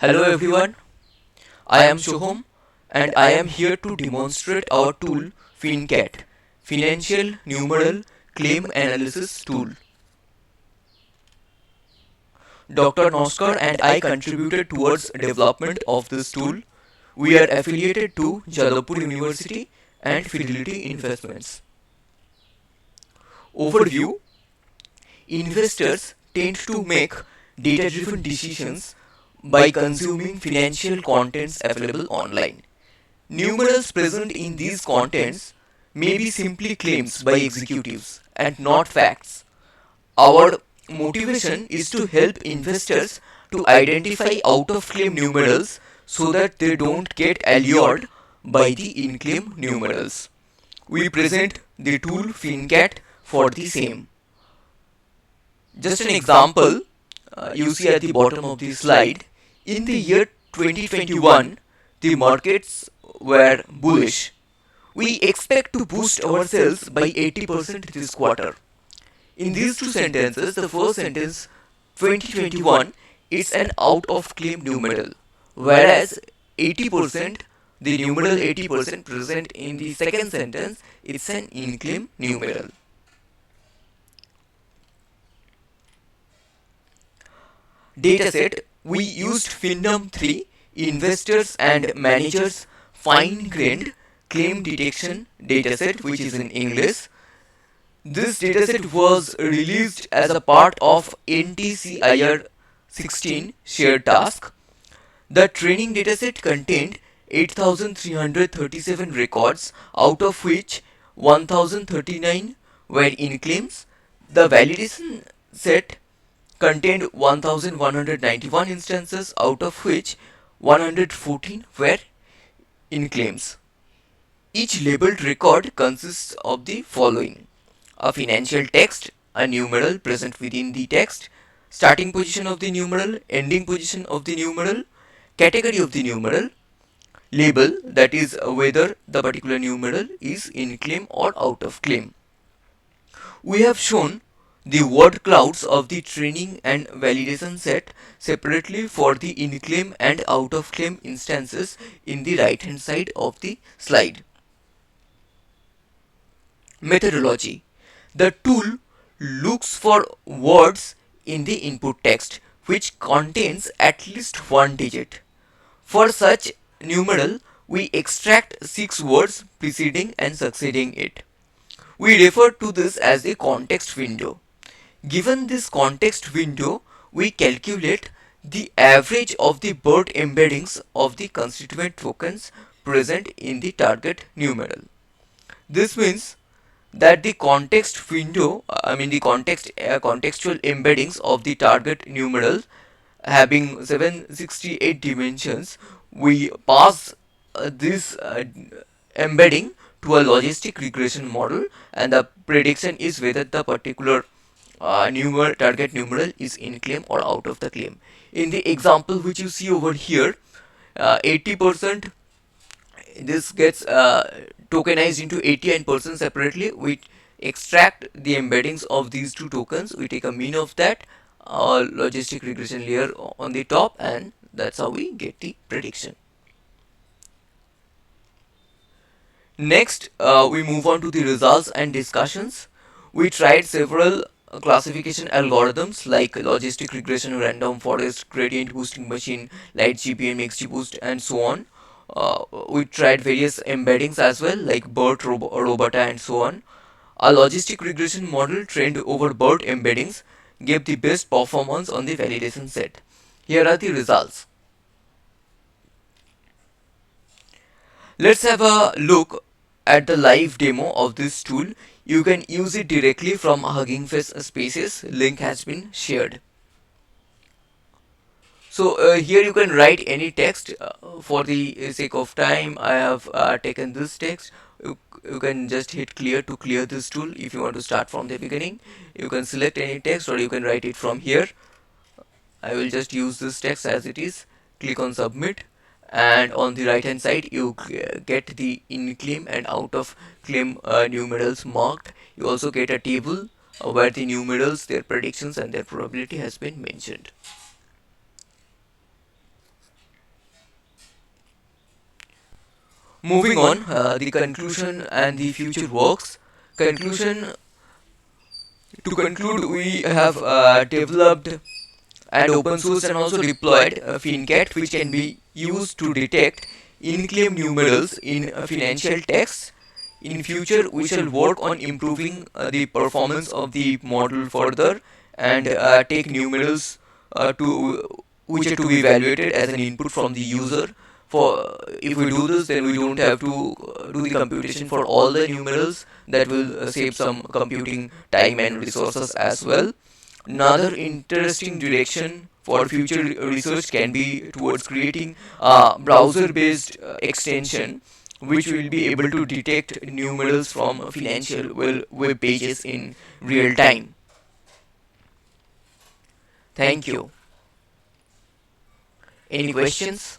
Hello everyone, I am Shoham and I am here to demonstrate our tool FiNCAT, Financial Numeral Claim Analysis Tool. Dr. Noskar and I contributed towards development of this tool. We are affiliated to Jadavpur University and Fidelity Investments. Overview: investors tend to make data-driven decisions by consuming financial contents available online. Numerals present in these contents may be simply claims by executives and not facts. Our motivation is to help investors to identify out of claim numerals so that they don't get allured by the in claim numerals. We present the tool FinCat for the same. Just an example, you see at the bottom of the slide, in the year 2021, the markets were bullish. We expect to boost our sales by 80% this quarter. In these two sentences, the first sentence, 2021, is an out of claim numeral, whereas 80%, the numeral 80% present in the second sentence, it's an in claim numeral. Dataset, we used FinNum 3, investors and managers fine-grained claim detection dataset, which is in English. This dataset was released as a part of NTCIR 16 shared task. The training dataset contained 8,337 records, out of which 1,039 were in claims. The validation set contained 1,191 instances, out of which 114 were in claims. Each labeled record consists of the following: a financial text, a numeral present within the text, starting position of the numeral, ending position of the numeral, category of the numeral, label, that is whether the particular numeral is in claim or out of claim. We have shown the word clouds of the training and validation set separately for the in claim and out of claim instances in the right hand side of the slide. Methodology: the tool looks for words in the input text which contains at least one digit. For such numeral, we extract 6 words preceding and succeeding it. We refer to this as the context window. Given this context window, we calculate the average of the bird embeddings of the constituent tokens present in the target numeral. This means that the context window, the contextual embeddings of the target numeral having 768 dimensions, we pass this embedding to a logistic regression model, and the prediction is whether the particular target numeral is in claim or out of the claim. In the example which you see over here, 80%, this gets tokenized into 89% separately. We extract the embeddings of these two tokens, we take a mean of that, logistic regression layer on the top, and that's how we get the prediction. Next, we move on to the results and discussions. We tried several classification algorithms like logistic regression, random forest, gradient boosting machine, light GBM, XGBoost, and so on. We tried various embeddings as well, like BERT, Robota, and so on. A logistic regression model trained over BERT embeddings gave the best performance on the validation set. Here are the results. Let's have a look at the live demo of this tool. You can use it directly from Hugging Face Spaces. Link has been shared. So here you can write any text. For the sake of time, I have taken this text. You can just hit clear to clear this tool. If you want to start from the beginning, you can select any text or you can write it from here. I will just use this text as it is. Click on submit, and on the right hand side you get the in claim and out of claim numerals marked. You also get a table where the numerals, their predictions and their probability has been mentioned. Moving on, the conclusion and the future works. Conclusion To conclude, we have developed and open sourced and also deployed FiNCAT, which can be used to detect in-claim numerals in financial text. In future, we shall work on improving the performance of the model further and take numerals to which are to be evaluated as an input from the user. For if we do this, then we don't have to do the computation for all the numerals. That will save some computing time and resources as well. Another interesting direction for future research can be towards creating a browser-based extension which will be able to detect numerals from financial web pages in real time. Thank you. Any questions?